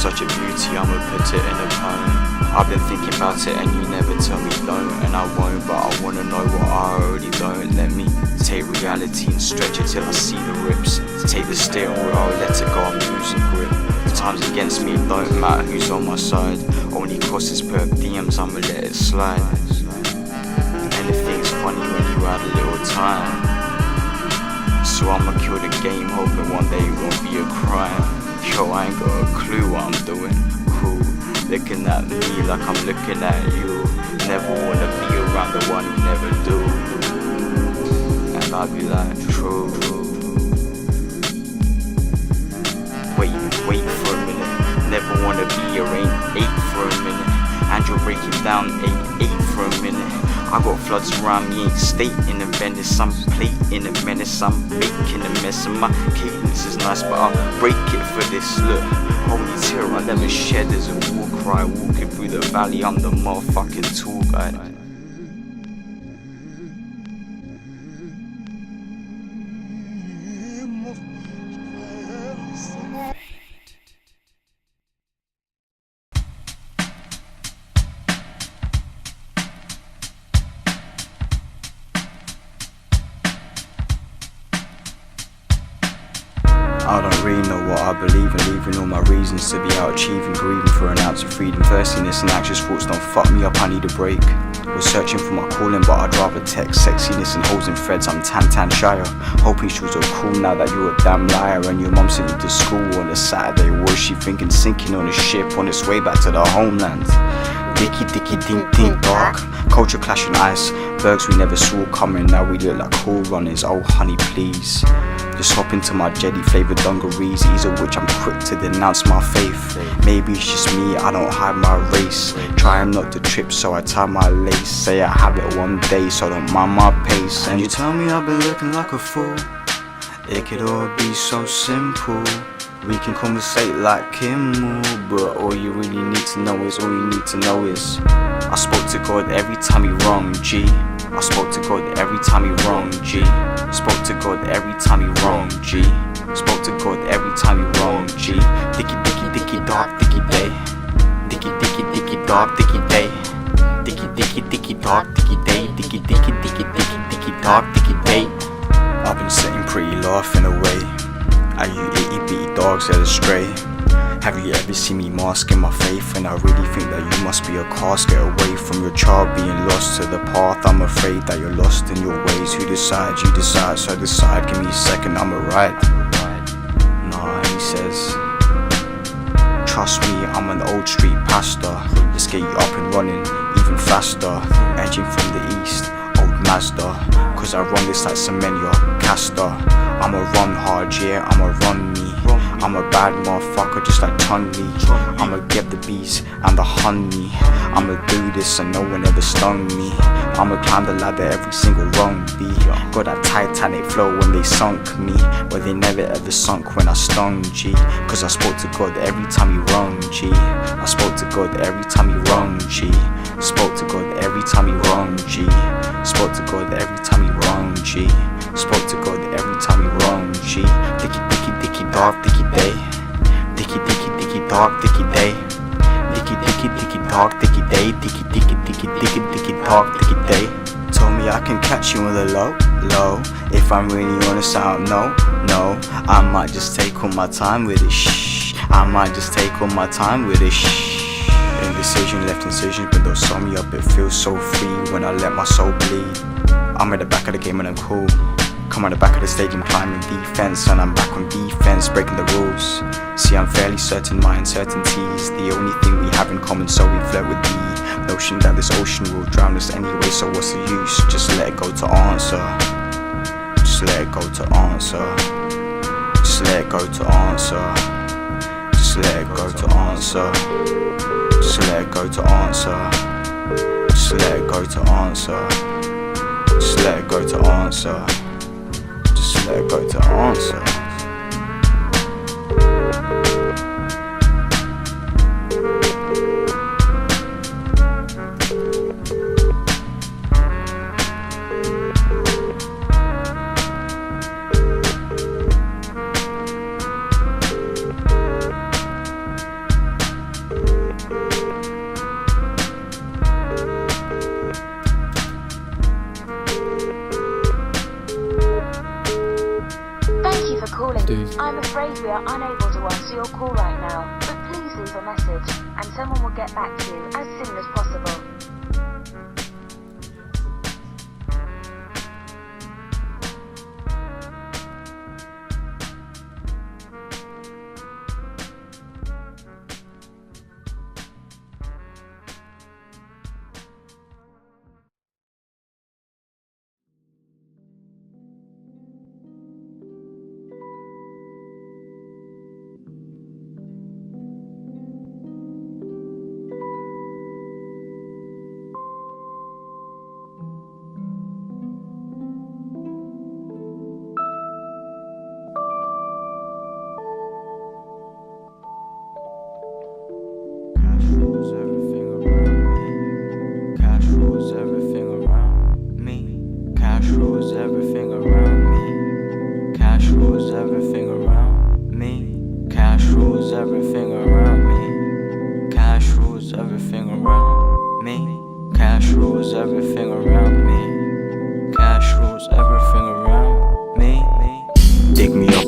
such a beauty, I'ma put it in a poem. I've been thinking about it and you never tell me don't, and I won't, but I wanna know what I already don't. Let me take reality and stretch it till I see the rips. Take the steering wheel, I'll let it go, I'm losing grip. The times against me, it don't matter who's on my side. Only crosses per DMs, I'ma let it slide. Anything's funny when you had a little time, so I'ma kill the game, hoping one day it won't be a crime. Yo, I ain't got a clue what I'm doing. Cool, looking at me like I'm looking at you. Never wanna be around the one who never do. And I'd be like, true. Wait for a minute. Never wanna be your ain't for a minute. And you're breaking down ain't for a minute. I got floods around me, ain't state in a Venice. I'm plate in a menace, I'm making a mess. And my cadence is nice, but I'll break it for this. Look, only tear I never shed is a war cry. Walking through the valley, I'm the motherfucking tour guide. I don't really know what I believe in, leaving all my reasons to be out achieving, grieving for an ounce of freedom. Thirstiness and anxious thoughts don't fuck me up, I need a break. Was searching for my calling, but I'd rather text. Sexiness and holes and threads, I'm tan shyer. Hoping she was all cool now that you're a damn liar. And your mum sent you to school on a Saturday. Was she thinking sinking on a ship on its way back to the homeland? Dicky dink dark, culture clashing ice. Bergs we never saw coming, now we look like cool runners. Oh honey please, just hop into my jelly flavoured dungarees, ease of which I'm quick to denounce my faith. Maybe it's just me, I don't hide my race. Trying not to trip so I tie my lace. Say I have it one day so I don't mind my pace. And you tell me I've been looking like a fool. It could all be so simple. We can conversate like Kimmel, but all you really need to know is I spoke to God every time he wrong, G. I spoke to God every time he wrong, G. Spoke to God every time he wrong, G. Spoke to God every time he wrong, G. Dicky dark dicky day. Dicky dark dicky day. Dicky dark dicky day. Dicky dark dicky day. I've been sitting pretty laughing away at you itty bitty dogs that astray. Have you ever seen me masking my faith? And I really think that you must be a casket away from your child being lost to the path. I'm afraid that you're lost in your ways. Who decides? You decide, so decide. Give me a second, I'ma ride. Nah, he says, trust me, I'm an old street pastor. Let's get you up and running even faster. Edging from the east, old Mazda. Cause I run this like Semenya, Castor. I'ma run hard, yeah, I'ma run me. I'm a bad motherfucker just like Tunley. I'ma get the bees and the honey. I'ma do this and no one ever stung me. I'ma climb the ladder every single rung, B. Got that Titanic flow when they sunk me, but they never ever sunk when I stung, G. Cause I spoke to God every time he rung, G. I spoke to God every time he rung, G. Spoke to God every time he rung, G. Spoke to God every time he rung, G. Spoke to God every time he rung, G. Dicky dark dicky day. Dicky dark dicky day. Dicky dark dicky day. Dicky dark dicky day. Told me I can catch you on the low. If I'm really honest, I don't know. I might just take all my time with it. Shh. I might just take all my time with it. Shh. Indecision left incisions, but they'll sum me up. It feels so free when I let my soul bleed. I'm at the back of the game and I'm cool. Come on the back of the stadium climbing defense, and I'm back on defense, breaking the rules. See, I'm fairly certain my uncertainty's the only thing we have in common, so we flirt with the notion that this ocean will drown us anyway. So what's the use? Just let it go to answer. Just let it go to answer. Just let it go to answer. Just let it go to answer. Just let it go to answer. Just let it go to answer. Just let it go to answer. Just let it go to answer. a message, and someone will get back to you as soon as possible.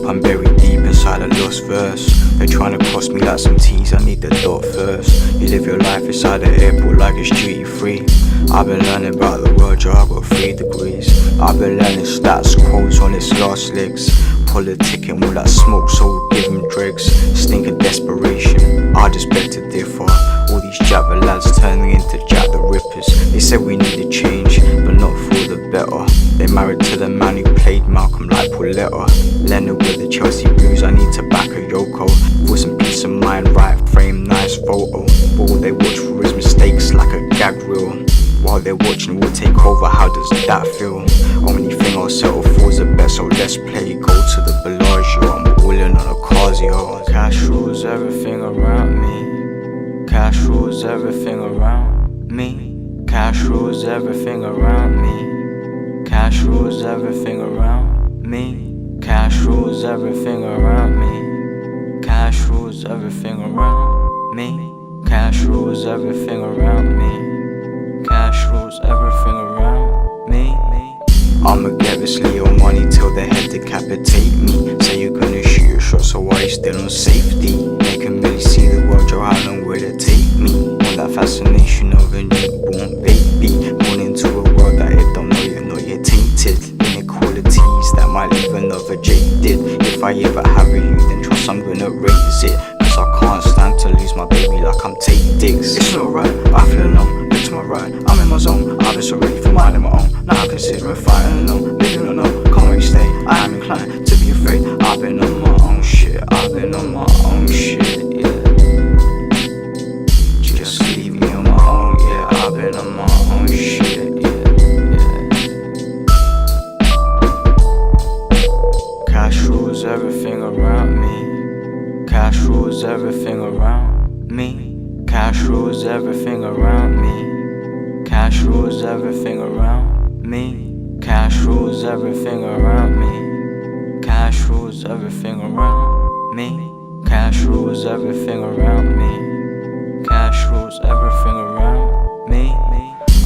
I'm buried deep inside a lost verse. They're trying to cross me like some T's, I need the dot first. You live your life inside the airport like it's duty free. I've been learning about the world, yo, I got 3 degrees. I've been learning stats, quotes on its last legs. Politicking with that smoke, so we'll give them dregs. Stink of desperation, I just beg to differ. All these jabber lads turning into Jack the Rippers. They said we needed change, but not for the better. They married to the man who played Malcolm like Pauletta. Leonard with the Chelsea Blues, I need tobacco Yoko. For some peace of mind, right frame, nice photo. But all they watch for is mistakes like a gag reel. While they're watching, we'll take over, how does that feel? Only thing I'll settle for is the best, so let's play. Go to the Bellagio, I'm all in on a Casio. Cash rules everything around me. Cash rules everything around me. Cash rules everything around me. Cash rules everything around me. Cash rules everything around me. Cash rules everything around me. Cash rules everything around me. Cash rules everything around me. I'ma get this Leo money till the head decapitate me. Say you're gonna shoot a shot, so why you still on safety? Making me see the world, yo, how long will it take me? On that fascination of a newborn baby, born into a world that it don't know you're tainted. Inequalities that might leave another jaded. If I ever have a youth, then trust I'm gonna raise it. Cause I can't stand to lose my baby like I'm Tate Diggs. It's not right, I feel alone. To my right, I'm in my zone. I've been so ready for minding my own. Now I consider fighting alone. Living alone, can't really stay. I am inclined to be afraid. I've been on my own shit. I've been on my own shit, yeah. Just leave me on my own, yeah. I've been on my own shit, yeah. Cash rules everything around me. Cash rules everything around me. Cash rules everything around me. Cash rules everything around me. Cash rules everything around me. Cash rules everything around me. Cash rules everything around me. Cash rules everything around me.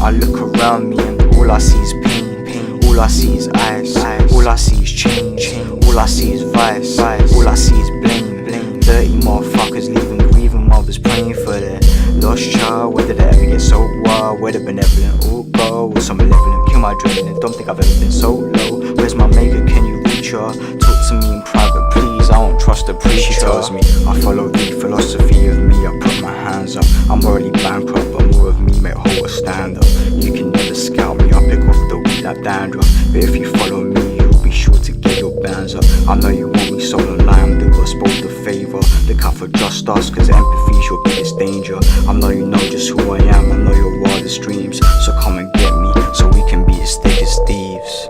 I look around me and all I see is pain. All I see is ice. All I see is change. All I see is vice. All I see is blame. Dirty motherfuckers leaving grieving mothers praying for their lost child. Where did they ever get so wild? Where the benevolent all go? Was some malevolent kill my adrenaline? Don't think I've ever been so low. Where's my maker? Can you reach her? Talk to me in private, please. I don't trust the preacher. She tells me I follow the philosophy of me. I put my hands up. I'm already bankrupt, but more of me make hold a stand up. You can never scout me. I pick off the weed like dandruff. But if you follow me, you'll be sure to get your bands up. I know you want me sold online. I'm the gospel, the favor. Look out for just us, cause empathy's your biggest danger. I know you know just who I am. I know your wildest dreams. So come and get me, so we can be as thick as thieves.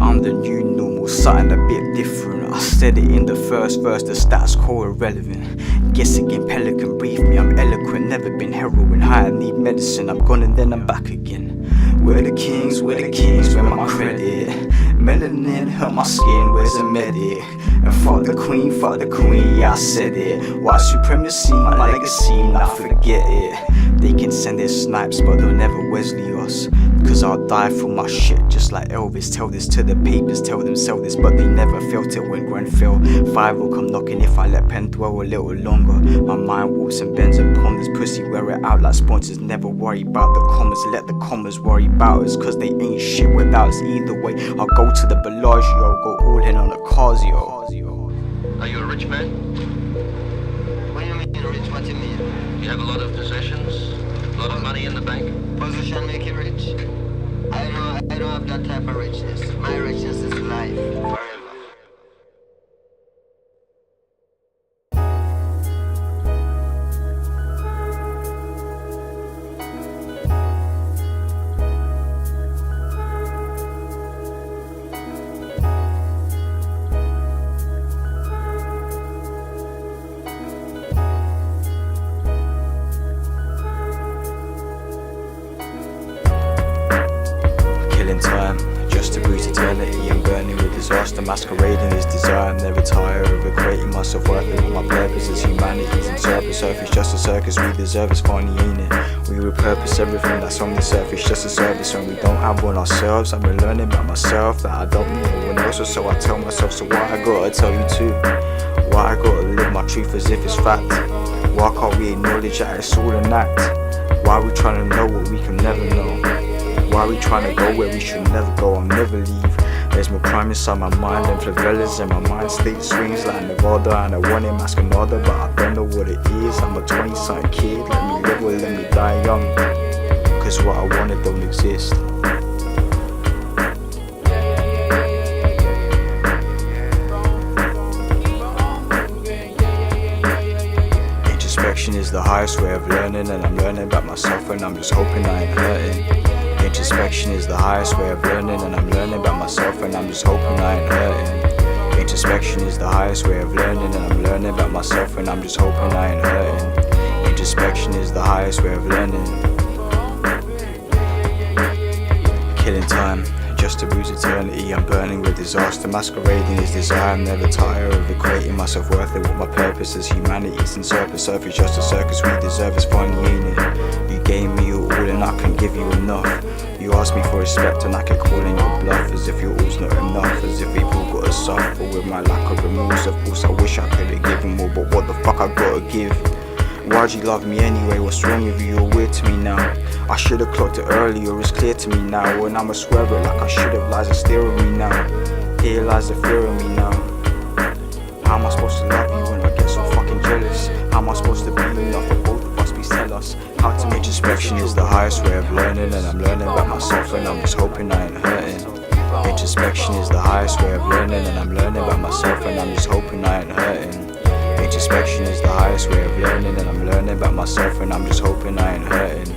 I'm the new normal, something a bit different. I said it in the first verse, the stats quo irrelevant. Guess again, pelican brief me, I'm eloquent. Never been heroin high, I need medicine. I'm gone and then I'm back again. We're the kings, where my credit? Melanin hurt my skin, where's the medic? And fuck the queen, yeah I said it. White supremacy, my legacy, now forget it. They can send their snipes, but they'll never Wesley us. Cause I'll die for my shit just like Elvis. Tell this to the papers, tell them sell this, but they never felt it when Grenfell. 5 will come knocking if I let pen dwell a little longer. My mind warps and bends and ponders. Pussy wear it out like sponsors. Never worry about the commas, let the commas worry about us. Cause they ain't shit without us either way. I'll go to the Bellagio, go all in on a Casio. Are you a rich man? What do you mean rich? What do you mean? You have a lot of possessions? A lot of money in the bank? Position make you rich? I don't have that type of richness. My richness is life, forever. Killing time, just to bruise eternity and burning with disaster, masquerading his desire. I'm never tired of equating myself worth with my purpose as humanity's in surface. Earth is just a circus, we deserve it's funny, ain't it? We repurpose everything that's on the surface, just a service when we don't have one ourselves. I've been learning about myself that I don't need no one else, or so I tell myself. So why I gotta tell you too? Why I gotta live my truth as if it's fact? Why can't we acknowledge that it's all an act? Why are we trying to know what we can never know? Why are we trying to go where we should never go? I'll never leave. There's more crime inside my mind than favelas, and my mind state swings like Nevada. And I want it mascanada, but I don't know what it is. I'm a 20-something kid, let me live or let me die young. Cause what I wanted don't exist. Introspection is the highest way of learning, and I'm learning about myself, and I'm just hoping I ain't hurting. Introspection is the highest way of learning, and I'm learning about myself, and I'm just hoping I ain't hurting. Introspection is the highest way of learning, and I'm learning about myself, and I'm just hoping I ain't hurting. Introspection is the highest way of learning. Killing time, just to bruise eternity. I'm burning with disaster, masquerading his desire. I'm never tired of equating myself worth with what my purpose is. Humanity's in surface, Earth is just a circus, we deserve it's funny, ain't it? You gave me your all and I can give you enough. You asked me for respect and I kept calling your bluff, as if your all's not enough, as if we've all got to suffer with my lack of remorse. Of course I wish I could have given more, but what the fuck I gotta give? Why'd you love me anyway? What's wrong with you? You're weird to me now. I should've clocked it earlier, it's clear to me now. And I'ma swear it like I should've. Lies are steering me now. Here lies the fear of me now. How am I supposed to love you when I get so fucking jealous? How am I supposed to be enough for both of us? Please tell us how to make introspection is the highest way of learning, and I'm learning about myself, and I'm just hoping I ain't hurting. Introspection is the highest way of learning, and I'm learning about myself, and I'm just hoping I ain't hurting. Introspection is the highest way of learning, and I'm learning about myself, and I'm just hoping I ain't hurting.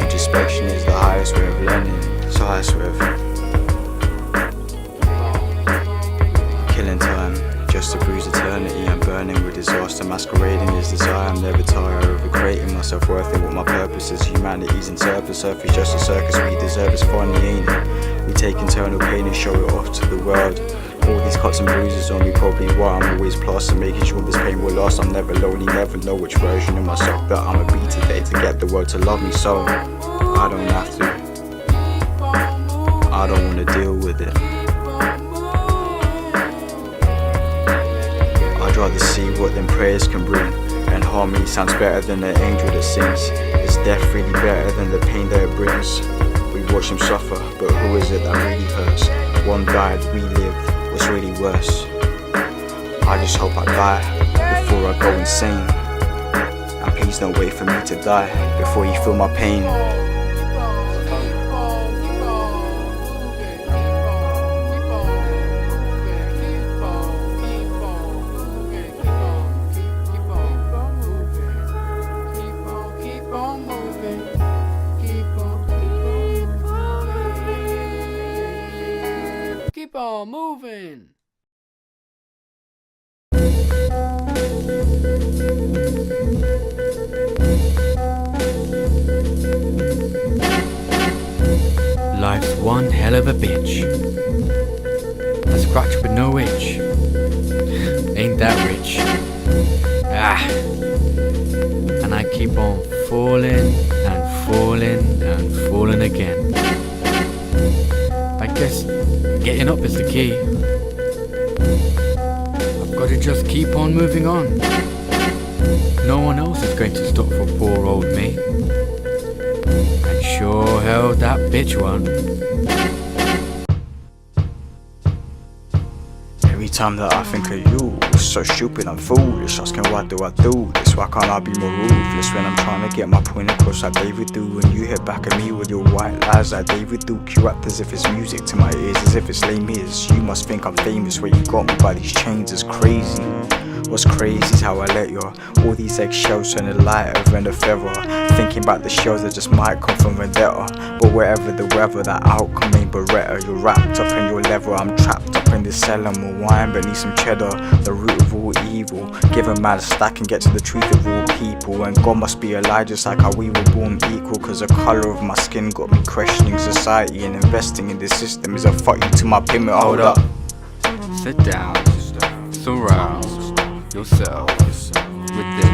Introspection is the highest way of learning. It's the highest way of killing time, just to bruise eternity. I'm burning with disaster, masquerading his desire. I'm never tired of equating myself worth with what my purpose is. Humanity's in surface, Earth is just a circus, we deserve it's funny, ain't it? We take internal pain and show it off to the world. All these cuts and bruises on me, probably why I'm always plastered, making sure this pain will last. I'm never lonely, never know which version of myself that I'ma be today to get the world to love me, so I don't have to. I don't wanna deal with it. I'd rather see what them prayers can bring, and harmony sounds better than the angel that sings. Is death really better than the pain that it brings? We watch them suffer, but who is it that really hurts? One died, we lived. What's really worse? I just hope I die before I go insane. And please don't wait for me to die before you feel my pain. Keep on moving. Life's one hell of a bitch. A scratch with no itch. Ain't that rich? And I keep on falling and falling and falling again. guess getting up is the key. I've got to just keep on moving on. No one else is going to stop for poor old me. And sure hell that bitch won't. Every time that I think of you, it's so stupid and foolish. Asking why do I do this? Why can't I be more ruthless when I'm trying to get my point across like David do? And you hit back at me with your white lies like David do. You act as if it's music to my ears, as if it's lame ears. You must think I'm famous where you got me by these chains. It's crazy. What's crazy is how I let all these eggshells turn the lighter and the feather. Thinking about the shells that just might come from vendetta. But wherever the weather, that outcome ain't beretta. You're wrapped up in your leather, I'm trapped up in this cellar. More wine but need some cheddar, the root of all evil. Give a man a stack and get to the truth of all people. And God must be a lie just like how we were born equal. Cause the colour of my skin got me questioning society. And investing in this system is a fuck you to my payment. Hold up. Sit down, surround yourself with this.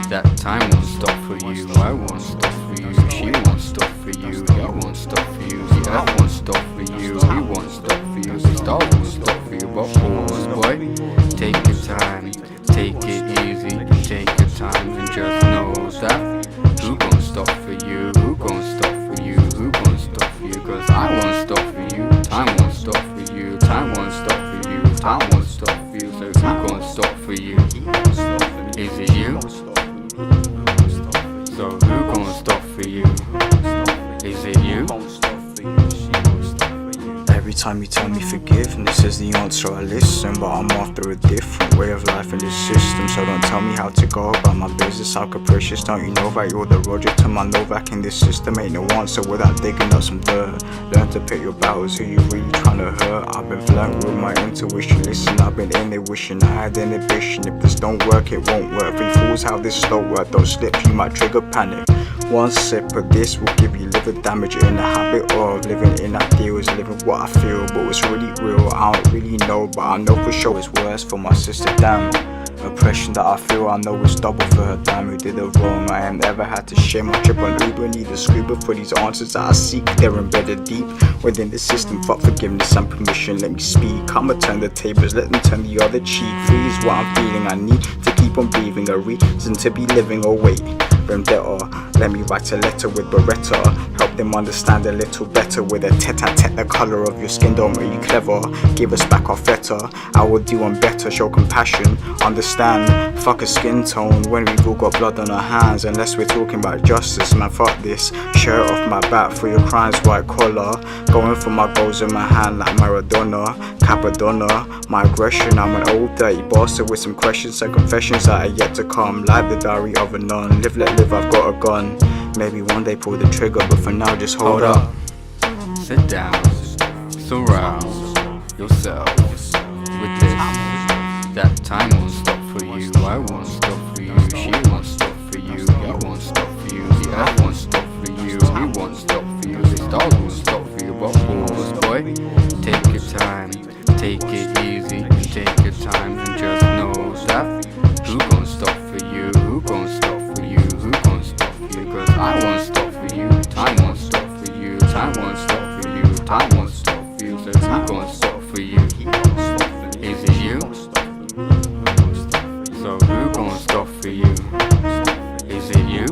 That time won't stop for you, I won't stop for you, she won't stop for you, he won't stop for you, the earth won't stop for you, he won't stop for you, the star won't stop for you. But pause, boy, take your time, take it easy, take your time and just know that who gon' stop for you, who gon' stop for you, who gon' stop for you? Cause I won't stop for you, time won't stop for you, time won't stop for you, time won't stop for you. So who gon' stop for you? Is it you? So who gon' stop for you? Is it you? Every time you tell me forgiveness is the answer, I listen. But I'm after a different way of life in this system. So don't tell me how to go about my business, how capricious. Don't you know that you're the Roger to my Novak in this system? Ain't no answer without digging up some dirt. Learn to pick your battles, who you really trying to hurt. I've been flirting with my intuition. Listen, I've been in there wishing I had inhibition. If this don't work, it won't work. Three fools how this slow work. Don't slip, you might trigger panic. One sip of this will give you liver damage. You're in the habit of living in ideals, living what I feel, but what's really real I don't really know. But I know for sure it's worse for my sister, damn. Oppression that I feel, I know it's double for her, damn. Who did it wrong? I ain't never had to share my trip on Uber. Need a scuba for these answers that I seek. They're embedded deep within the system. Fuck forgiveness and permission, let me speak. I'ma turn the tables, let them turn the other cheek. Freeze what I'm feeling, I need to keep on breathing. A reason to be living, or wait, vendetta. Let me write a letter with Beretta. Help them understand a little better. With a tete-a-tete, the colour of your skin don't make you clever. Give us back our feta, I will do one better. Show compassion, understand. Fuck a skin tone when we've all got blood on our hands. Unless we're talking about justice, man, fuck this. Shirt off my back for your crimes, white collar. Going for my goals in my hand like Maradona, Capadonna. My aggression, I'm an old dirty bastard with some questions and confessions that are yet to come. Like the diary of a nun, live let live, I've got a gun. Maybe one day pull the trigger, but for now just hold up. Sit down, surround yourself with this. That time won't stop for you, I won't stop for you, she won't stop for you, he won't stop for you, the earth won't stop for you, he won't stop for you, the stars won't stop for you. But pause, boy, take your time, take it easy, take your time and just know that who gon' stop for you, who gon' stop for you, who gon' stop for you? Cause I won't stop for you, time won't stop for you, time won't stop for you, time won't stop for you. So who gon' stop for you? Is it you? So who gon' stop for you? Is it you?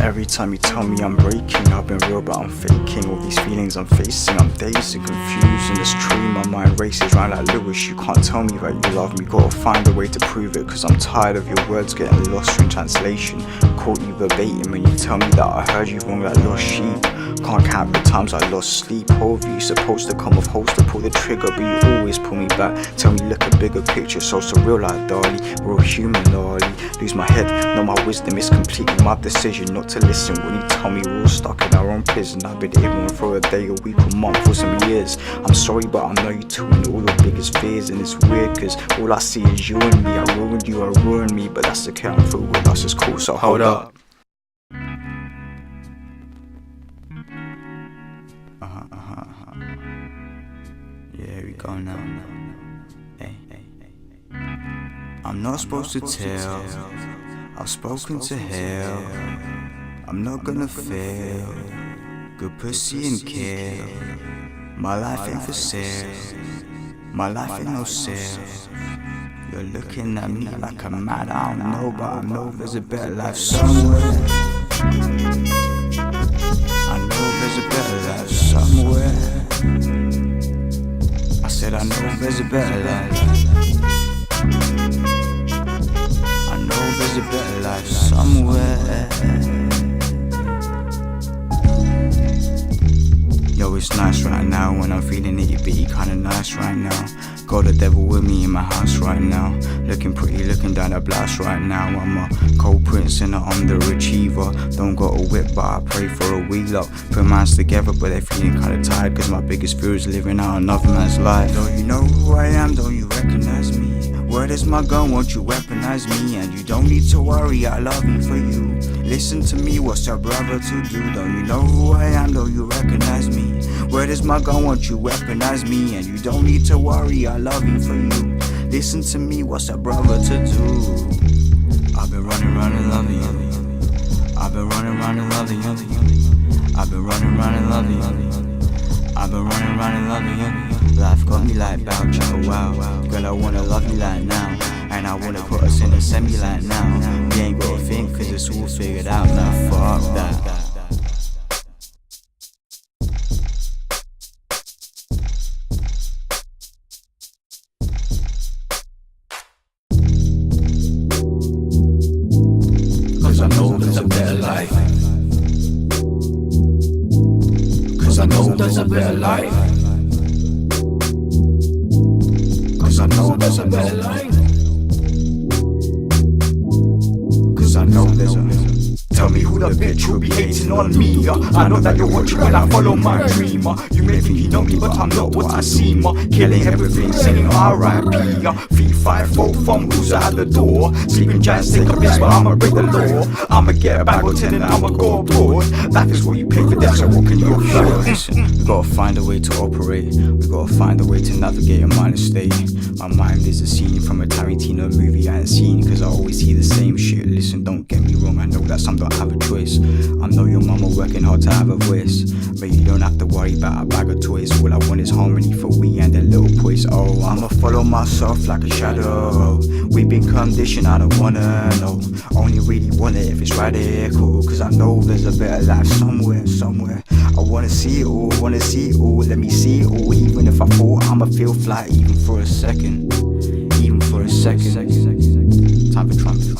Every time you tell me I'm breaking, I've been real but I'm faking. All these feelings I'm facing, I'm dazed and confused. And it's true, my mind races round like Lewis. You can't tell me that you love me, gotta find a way to prove it. Cause I'm tired of your words getting lost in translation. Quote you verbatim and you tell me that I heard you wrong like lost sheep. Can't count the times I lost sleep over you. Supposed to come off host to pull the trigger, but you always pull me back. Tell me look a bigger picture, so surreal like Dali. We're all human, Lolly. Lose my head, know my wisdom is completely my decision not to listen when you tell me we're all stuck in our own prison. I've been here for a day, a week, a month, or some years. I'm sorry but I know you too and all your biggest fears. And it's weird cause all I see is you and me. I ruined you, I ruined me, but that's okay, I'm through with us, it's cool, so hold up. Yeah, here we go now. Hey. I'm not supposed to tell, I've spoken to hell. I'm not gonna fail, Good pussy and care. My life ain't for sale. My life ain't no sale. You're looking at me like I'm mad, I don't know, but I know there's a better life somewhere. I know there's a better life somewhere. I said I know there's a better life. I know there's a better life somewhere. Yo, it's nice right now when I'm feeling itty-bitty, kinda nice right now. Got the devil with me in my house right now. Looking pretty, looking down the blouse right now. I'm a cold prince and an underachiever. Don't got a whip, but I pray for a wheel up. Put minds together, but they're feeling kinda tired, cause my biggest fear is living out another man's life. Don't you know who I am? Don't you recognize me? Where is my gun? Won't you weaponize me? And you don't need to worry, I love you for you. Listen to me, what's your brother to do? Don't you know who I am? Don't you recognize me? Where is my gun? Won't you weaponize me? And you don't need to worry, I love you for you. Listen to me, what's a brother to do? I've been running round and loving you. I've been running round and loving you. I've been running round and loving you. I've been running round and loving you. Life got me like bow chow wow. Girl, I wanna love you like now. And I wanna put us in a semi like now. We ain't gotta think, cause it's all figured out now. Fuck that. Cause I know there's a better life. Cause I know there's a better life. Cause I know there's a better life. Cause I know there's a better life. Tell me who the bitch will be hating on me. I know that you're watching when I follow my dream. You may think you know me, but I'm not what I seem. Killing everything, saying R.I.P. 3, 5, 4 fumbles out the door. Sleeping giants take a piss, but I'ma break the law. I'ma get a bag of 10 and I'ma go abroad. That is what you pay for that, so what can you afford? Listen, we gotta find a way to operate. We gotta find a way to navigate a minor state. My mind is a scene from a Tarantino movie I ain't seen, cause I always see the same shit. Listen, don't get me wrong, I know that some don't have a choice. I know your mama working hard to have a voice, but you don't have to worry about a bag of toys. All I want is harmony for we and the little boys. Oh, I'ma follow myself like a shadow. We've been conditioned, I don't wanna know. Only really want it if it's radical, cause I know there's a better life somewhere, somewhere. I wanna see it all, wanna see it all. Let me see it all, even if I fall, I'ma feel fly even for a second. Even for a second. Time for trumpet.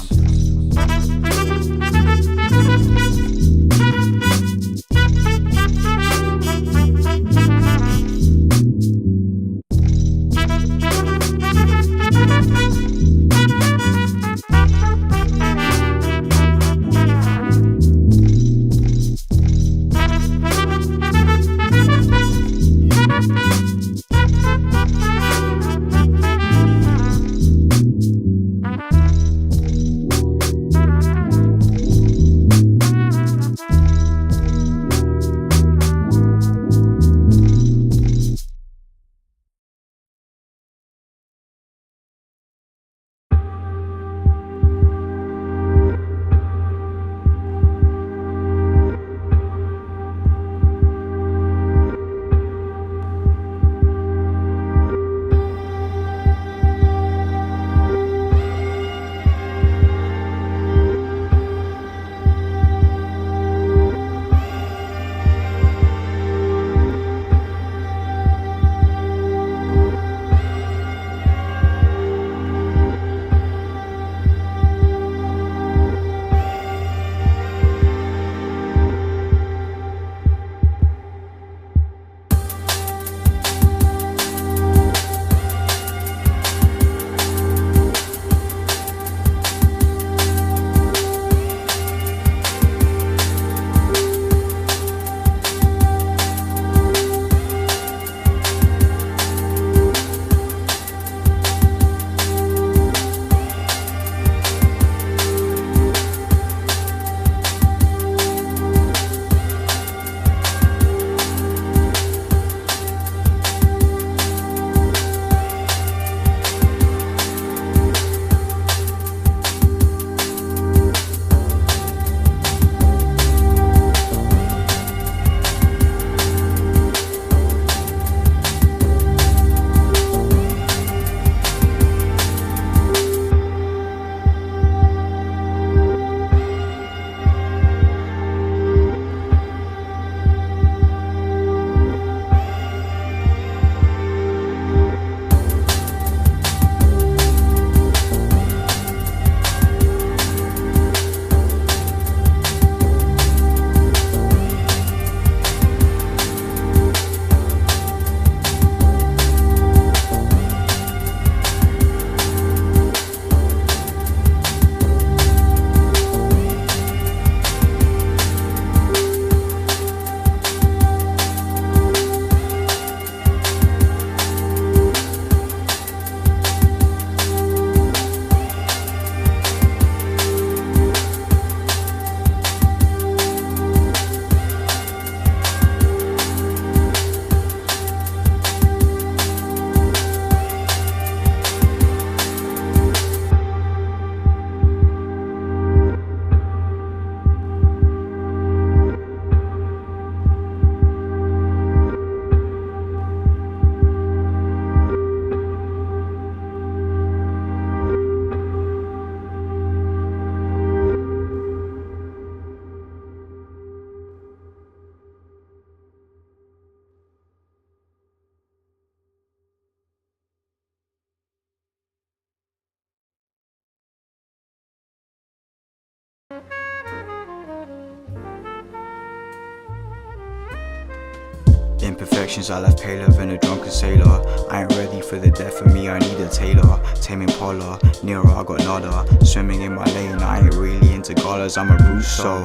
Imperfections I left paler than a drunken sailor. I ain't ready for the death of me, I need a tailor. Taming Polar, nearer I got nada. Swimming in my lane, I ain't really into galas. I'm a brute soul.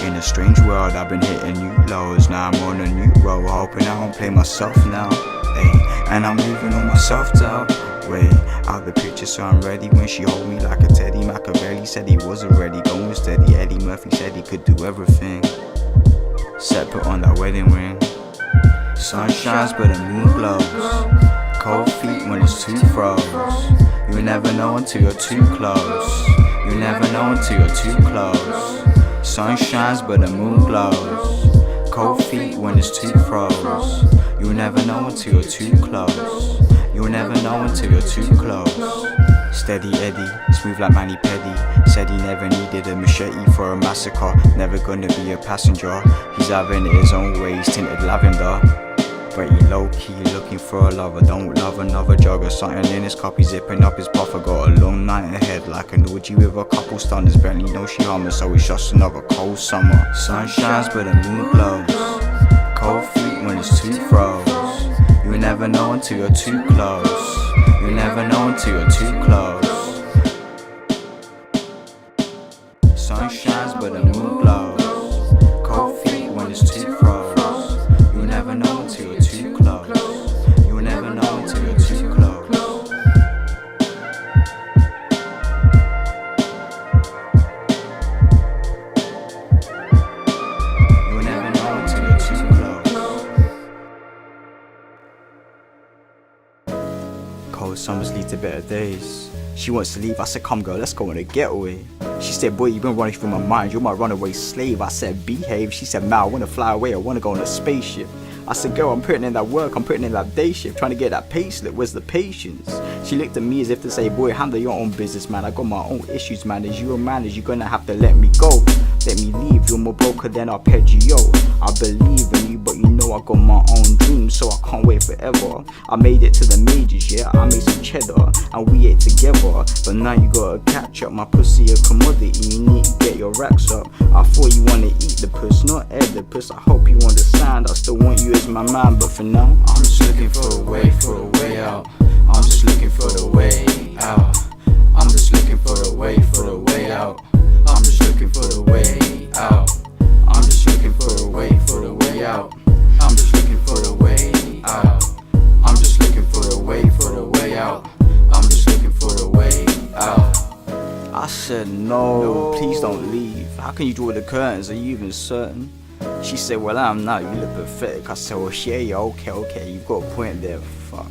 In a strange world I've been hitting new lows. Now I'm on a new road, hoping I don't play myself now. Ay, and I'm leaving all my self-doubt way out the picture, so I'm ready when she hold me like a teddy. Machiavelli said he wasn't ready, going steady. Eddie Murphy said he could do everything. Set put on that wedding ring. Sun shines but the moon glows. Cold feet when it's too froze. You never know until you're too close. You never know until you're too close. Sun shines but the moon glows. Cold feet when it's too froze. You never know until you're too close. You'll never know until you're too close. Steady Eddie, smooth like Manny Petty. Said he never needed a machete for a massacre. Never gonna be a passenger. He's having it his own way, he's tinted lavender. But he low-key looking for a lover. Don't love another jogger. Something in his cup, he's zipping up his puffer. Got a long night ahead like an orgy with a couple stunners. Bentley knows she humming, so it's just another cold summer. Sun shines but the moon glows. Cold feet when it's too froze. You never know until you're too close. You never know until you're too close. Sun shines but the moon glows. Cold feet when it's too froze. You never know until you're too close. You never know until you're too close. You never know until you're too close. Cold summers lead to better days. She wants to leave, I said come girl, let's go on a getaway. She said boy, you've been running through my mind, you're my runaway slave. I said behave, she said Mal, I wanna fly away, I wanna go on a spaceship. I said girl, I'm putting in that work, I'm putting in that day shift, trying to get that pay slip, where's the patience? She looked at me as if to say boy, handle your own business man, I got my own issues man, as you a man, as you're gonna have to let me go. Let me leave, you're more broker than arpeggio. I believe in you, but you know I got my own dreams, so I can't wait forever. I made it to the majors, yeah, I made some cheddar, and we ate together. But now you gotta catch up, my pussy a commodity, you need to get your racks up. I thought you wanna eat the puss, not Oedipus. I hope you understand, I still want you as my man, but for now, I'm just looking for a way out. I'm just looking for the way out. I'm just looking for a way out. I'm just looking for the way out. I'm just looking for a way out. I'm just looking for a way out. I'm just looking for a way out. I'm just looking for a way out. I said no, please don't leave. How can you draw the curtains? Are you even certain? She said, well I'm not, you look pathetic. I said, well yeah, okay, you've got a point there, fuck.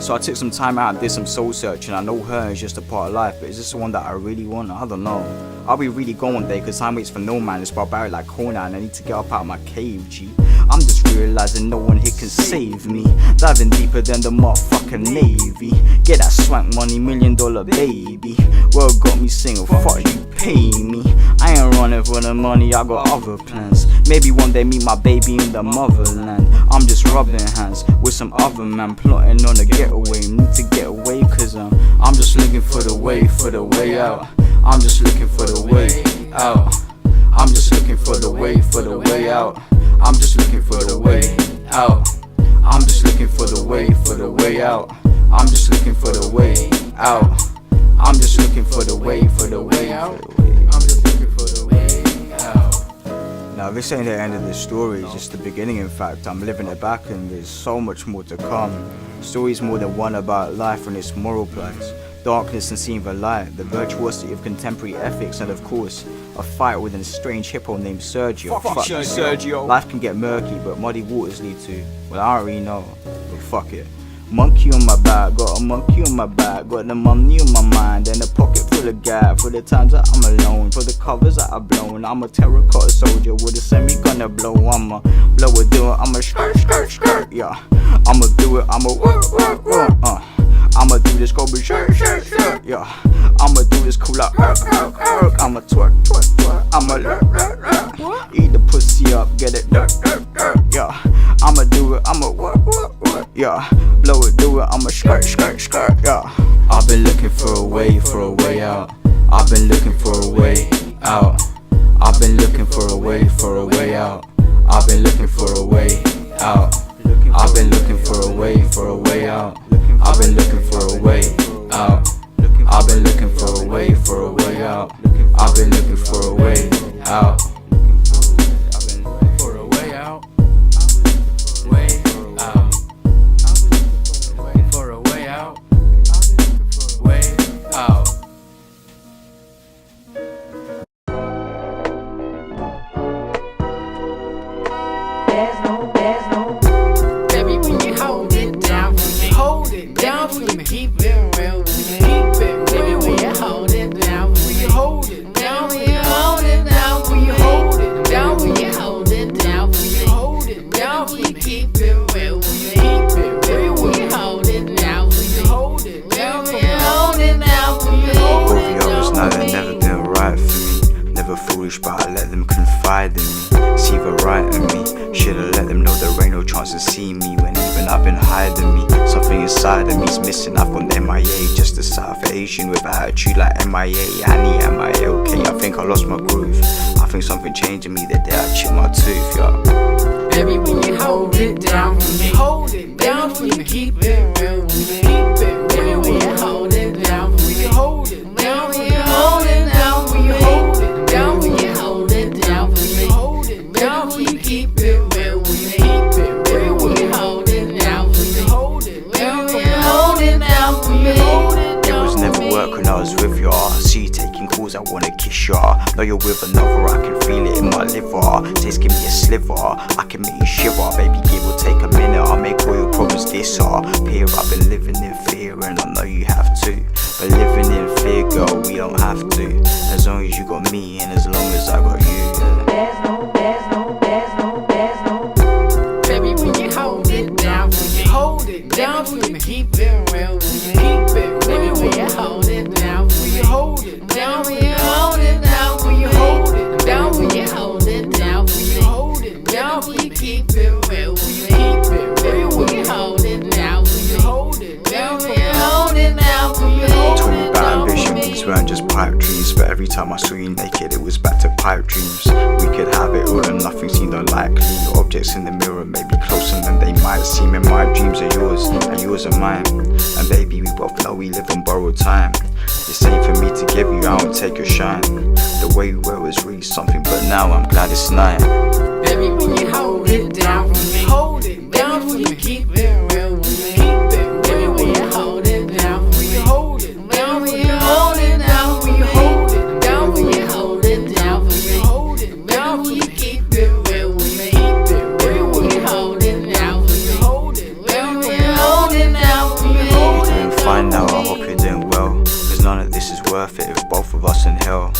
So I took some time out and did some soul searching. I know her is just a part of life, but is this the one that I really want? I don't know. I'll be really gone one day, cause time waits for no man. It's barbaric like Conan, and I need to get up out of my cave, G. I'm just realizing no one here can save me. Diving deeper than the motherfucking Navy. Get that swank money, $1 million baby. World got me singing, fuck you pay me. I ain't running for the money, I got other plans. Maybe one day meet my baby in the motherland. I'm just rubbing hands with some other man, plotting on a getaway. Need to get away cause I'm just looking for the way out. I'm just looking for the way out. I'm just looking for the way out. I'm just looking for the way out. I'm just looking for the way out. I'm just looking for the way out. I'm just looking for the way out. I'm just looking for the way out. Now this ain't the end of the story, it's just the beginning. In fact, I'm living it back and there's so much more to come. Stories more than one about life and its moral plights. Darkness and seeing the light, the virtuosity of contemporary ethics, and of course, a fight with a strange hippo named Sergio. Fuck you, Sergio. Life can get murky, but muddy waters lead to, well, I already know, but fuck it. Monkey on my back, got a monkey on my back, got the money on my mind, and a pocket full of gas for the times that I'm alone, for the covers that I've blown. I'm a terracotta soldier with a semi-gunner blow. I'ma blow it, do it, I'ma skirt, yeah. I'ma do it, I'ma work, I'ma do this Kobe shirt, yeah. I'ma do this cool like I'ma twerk, I'ma lurk, eat the pussy up, get it dirt, yeah. I'ma do it, I'ma work, yeah. Blow it, do it, I'ma skirt, yeah. I've been looking for a way out. I've been looking for a way out. I've been looking for a way out. I've been looking for a way out. I've been looking for a way out. I've been looking for a way out. I've been looking for a way out. I've been looking for a way out. For a way out. Way out. For a way out. Way out. Baby, when you hold it down for me, hold it down for me, keep it real, keep it real. When you hold it down for me, hold it down, when you hold it down, when you hold it down, when you hold it down for me, hold it down for me, keep it real, keep it real. When you hold it down, when you hold it down, when you hold it down, when you hold it down. Over yours now, they've never been right for me. Never foolish, but I let them confide in me. See the right in me. Should've let them know there ain't no chance to see me when even I've been hiding me. Something inside of me's missing. I've gone MIA, just a South Asian with attitude like MIA. Annie, MIA, okay. I think I lost my groove. I think something changed in me the day I chipped my tooth, yeah. Baby, when you hold it down for me, hold it down for me, keep it real, keep it real. When you hold it down for me, hold it down, when you hold it down, when you hold it down, when you hold it down for me, hold it down, when you keep it real, keep it real. When you hold it down for me, hold it down, when you hold it down for me, hold it down. It was never work when I was with ya. See you taking calls, I wanna kiss ya. Know you're with another, I can feel it in my liver. Taste give me a sliver, I can make you shiver. Baby, give or take a minute, I'll make all your problems disappear. I've been living in fear and I know you have too. But living in fear, girl, we don't have to. As long as you got me and as long as I got you. Baby, when you hold it down for me, hold it down for me, keep it real, keep it real. When you hold it down for me, hold it down, when you hold it down, when you hold it down, when you hold it down for me, hold it down, when you keep it real, keep it real. When you hold it down, when you hold it down, when you hold it down, when you hold Told me it about down. ambition, these weren't just pipe dreams. But every time I saw you naked, it was back to pipe dreams. We could have it all and nothing seemed unlikely. Objects in the mirror may be closer than they might seem. And my dreams are yours, and yours are mine. And baby, we both know we live on borrowed time. This ain't for me to give you, I won't take your shine. The way you were was really something, but now I'm glad it's night. Baby, when you hold it down for me, hold it down for me, keep it real, keep it real. When you hold it down for me, hold it down, when you hold it down, when you hold it down, when you hold it down for me, hold it down, when you keep it real, keep it real. When you hold it down for me, hold it down, when you hold it down, when you hold it You're doing fine now, I hope you're doing well. Cause none of this is worth it if both of us in hell.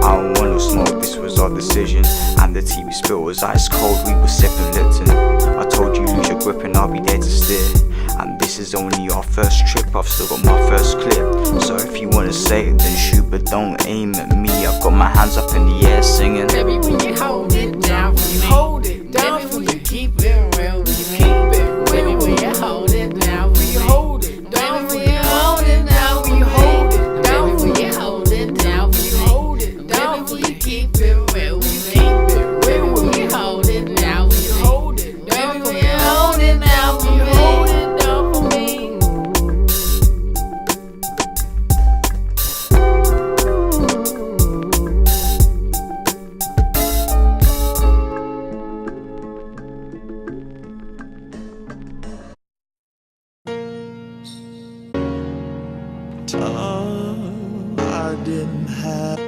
I don't want no smoke, this was our decision. And the tea we spilled was ice cold, we were sipping Lipton. I told you lose your grip and I'll be there to steer. And this is only our first trip, I've still got my first clip. So if you wanna say it then shoot, but don't aim at me. I've got my hands up in the air singing. Baby, when you hold it down for me, hold it down for me, keep it real, keep it real. When you hold it down, when you hold it down, when you hold it down, when you hold it down, when you hold it down, when you hold it down, when you keep it real, keep it real. When you hold it down, when you hold it down, when you hold it down, when you hold it down for me. I didn't have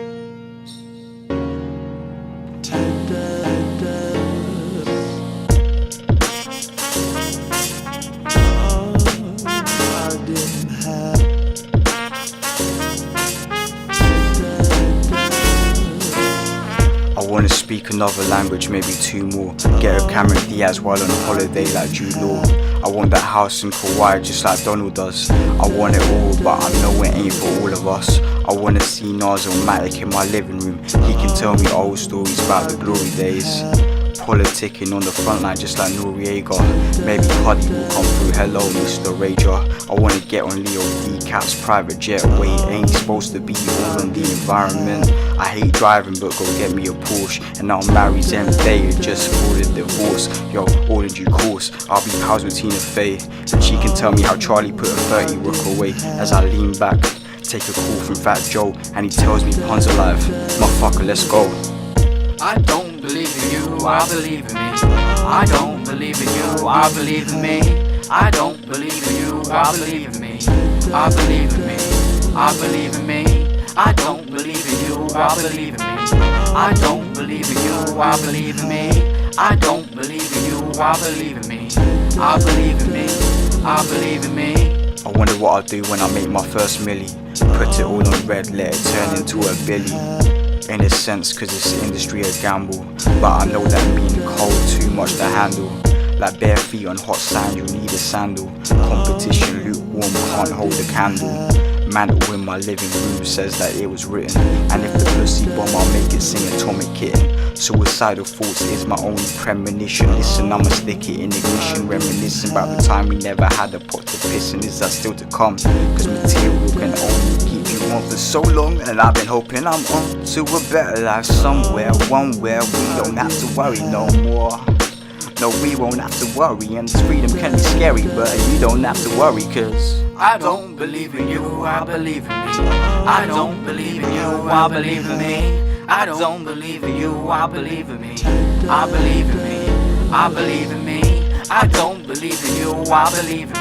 I didn't have I wanna speak another language, maybe two more. Get a Cameron Diaz while on holiday like Jude Law. I want that house in Kauai just like Donald does. I want it all, but I know it ain't for all of us. I wanna see Nas or Matic in my living room. He can tell me old stories about the glory days. Politicking on the front line just like Noriega. Maybe Cuddy will come through. Hello, Mr. Rager. I wanna get on Leo Decap's private jet. Wait, ain't supposed to be all in the environment. I hate driving, but go get me a Porsche. And now I'm married Zendaya, just for the divorce. Yo, all in due course, I'll be pals with Tina Fey, and she can tell me how Charlie put a 30 rook away. As I lean back, take a call from Fat Joe, and he tells me Pun's alive. Motherfucker, let's go. I don't believe in you, I believe in me. I don't believe in you, I believe in me. I don't believe in you, I believe in me. I believe in me, I believe in me. I don't believe in you, I believe in me. I don't believe in you, I believe in me. I don't believe in you, I believe in me. I believe in me, I believe in me. I wonder what I'll do when I make my first milli. Put it all on red, let it turn into a billy. In a sense, cause it's the industry a gamble, but I know that being cold too much to handle. Like bare feet on hot sand, you need a sandal. Competition lukewarm, can't hold a candle. Mantle in my living room says that it was written, and if the pussy bomb, I'll make it sing Atomic Kitten. Suicidal thoughts is my only premonition. Listen, I'ma stick it in ignition, reminiscing about the time we never had a pot to piss in. Is that still to come? Cause material can only keep you on for so long, and I've been hoping I'm on to a better life somewhere, one where we don't have to worry no more. No, we won't have to worry, and this freedom can be scary, but you don't have to worry, cause I don't believe in you, I believe in me. I don't believe in you, I believe in me. I don't believe in you, I believe in me. I believe in me, I believe in me. I don't believe in you, I believe in me.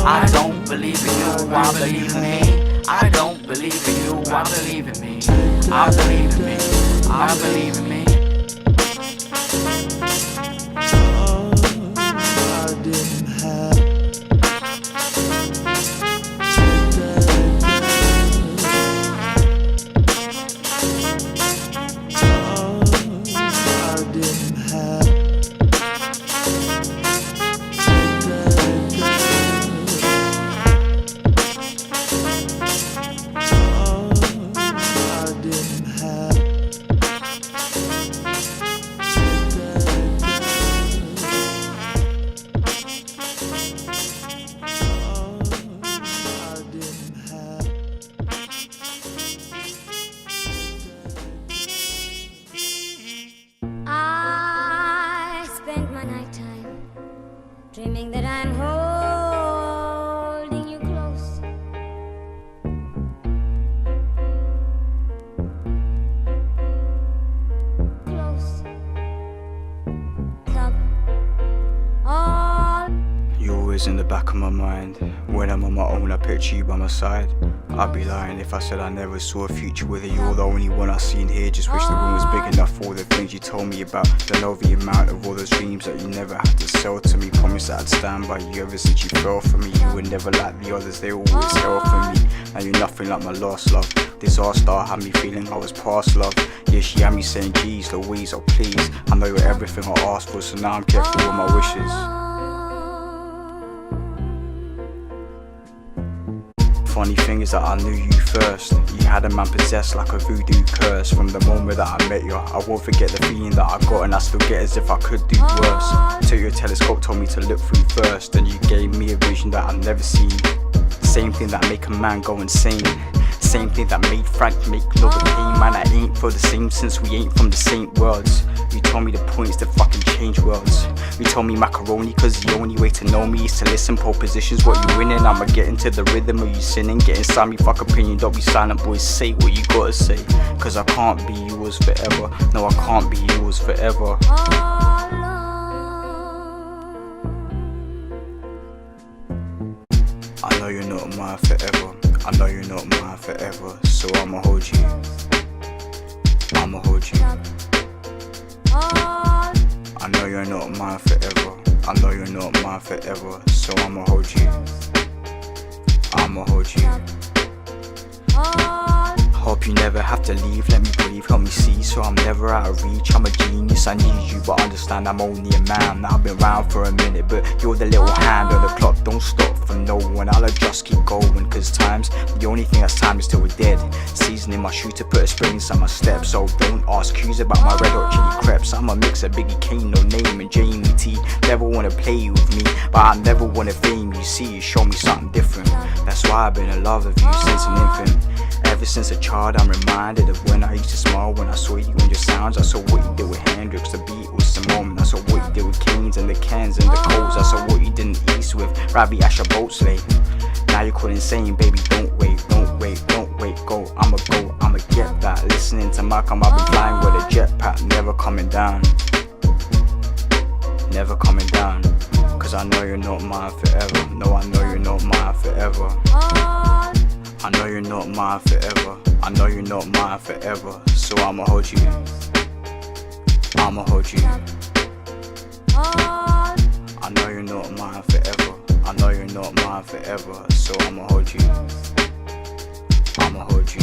I don't believe in you, I believe in me. I don't believe in you, I believe in me. I believe in me, I believe in me. Dreaming that I'm holding you close. Close. Up. All. You're always in the back of my mind. When I'm on my own, I picture you by my side. I'd be lying if I said I never saw a future with you. You're the only one I see in here. Just wish the room was big enough for all the things you told me about. Don't know the amount of all those dreams that you never had to sell to me. Promise that I'd stand by you ever since you fell for me. You were never like the others, they always held for me. Now you're nothing like my last love. Disaster had me feeling I was past love. Yeah, she had me saying geez, Louise, oh please. I know you're everything I asked for, so now I'm careful with my wishes. Funny thing is that I knew you first. You had a man possessed like a voodoo curse. From the moment that I met you, I won't forget the feeling that I got, and I still get as if I could do worse. Till your telescope told me to look through first, and you gave me a vision that I've never seen. Same thing that make a man go insane. Same thing that made Frank make love again. Man, I ain't feel the same since we ain't from the same worlds. You told me the point is to fucking change worlds. You told me macaroni cause the only way to know me is to listen. Pole positions what you winning. I'ma get into the rhythm of you sinning. Get inside me, fuck opinion, don't be silent boys. Say what you gotta say. Cause I can't be yours forever. No, I can't be yours forever. I know you're not mine forever. I know you're not mine forever. So I'ma hold you. I'ma hold you. I know you're not mine forever. I know you're not mine forever. So I'ma hold you. I'ma hold you. Hope you never have to leave, let me breathe, help me see, so I'm never out of reach. I'm a genius, I need you, but understand I'm only a man. I've been round for a minute, but you're the little hand on the clock. Don't stop for no one, I'll just keep going, cause time's the only thing that's time is till we're dead. Seasoning my shoe to put a spring inside my steps, so don't ask cues about my red hot chili crepes. I'm a mix of Biggie Kane, No Name, and Jamie T. Never wanna play with me, but I never wanna fame you. See, you show me something different. That's why I've been in love with you since an infant. Ever since a child, I'm reminded of when I used to smile when I saw you and your sounds. I saw what you did with Hendrix, the Beatles, Simone. I saw what you did with Canes and the Cans and the Coles. I saw what you did in the East with Ravi Asher Boatsley. Now you're calling saying, baby, don't wait, don't wait, don't wait, go, I'ma get that. Listening to Malcolm, I've been flying with a jetpack, never coming down. Never coming down, cause I know you're not mine forever. No, I know you're not mine forever. I know you're not mine forever. I know you're not mine forever. So I'ma hold you. I'ma hold you. I know you're not mine forever. I know you're not mine forever. So I'ma hold you. I'ma hold you.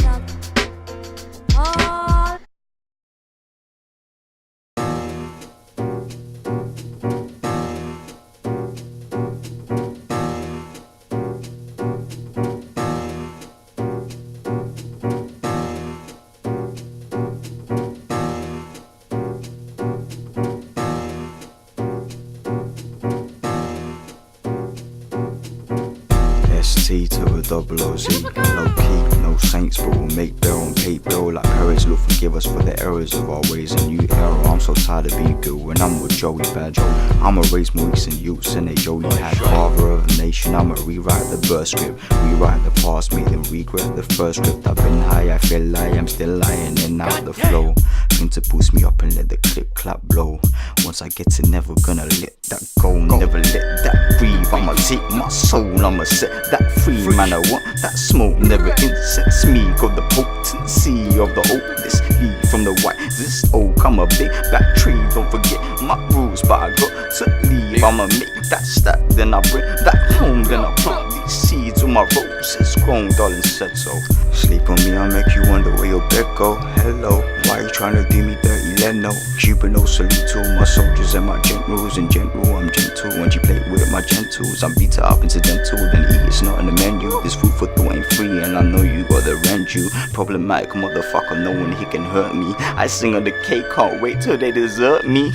ST to a double OZ, low key, no saints, but we'll make bail and pay bill like Paris. Lord forgive us for the errors of our ways. A new era, I'm so tired of being good when I'm with Joey Badger. I'ma raise Maurice and youths and they Joey had father of a nation. I'ma rewrite the birth script, rewrite the past, make them regret the first script. I've been high, I feel I am still lying in out the flow. Thing to boost me up and let the clip clap blow. Once I get it, never gonna let that go, never let that breathe. I'ma take my soul, I'ma set that free. Man, I want that smoke, never incensed me. Got the potency of the oldest leaf from the wisest oak. I'm a big black tree, don't forget my rules, but I got to leave. I'ma make that stack, then I bring that home. Then I plant these seeds with my roses grown. Darling said so. Sleep on me, I'll make you wonder where your bed go. Hello, why you trying to do me dirty, Leno? Cuban no salute to all my soldiers and my generals. In general, I'm gentle when you play with my gentles. I'm beat up incidental, then eat, it's not in the menu. This food for thought ain't free, and I know you gotta rent you. Problematic motherfucker, no one he can hurt me. I sing on the cake, can't wait till they desert me.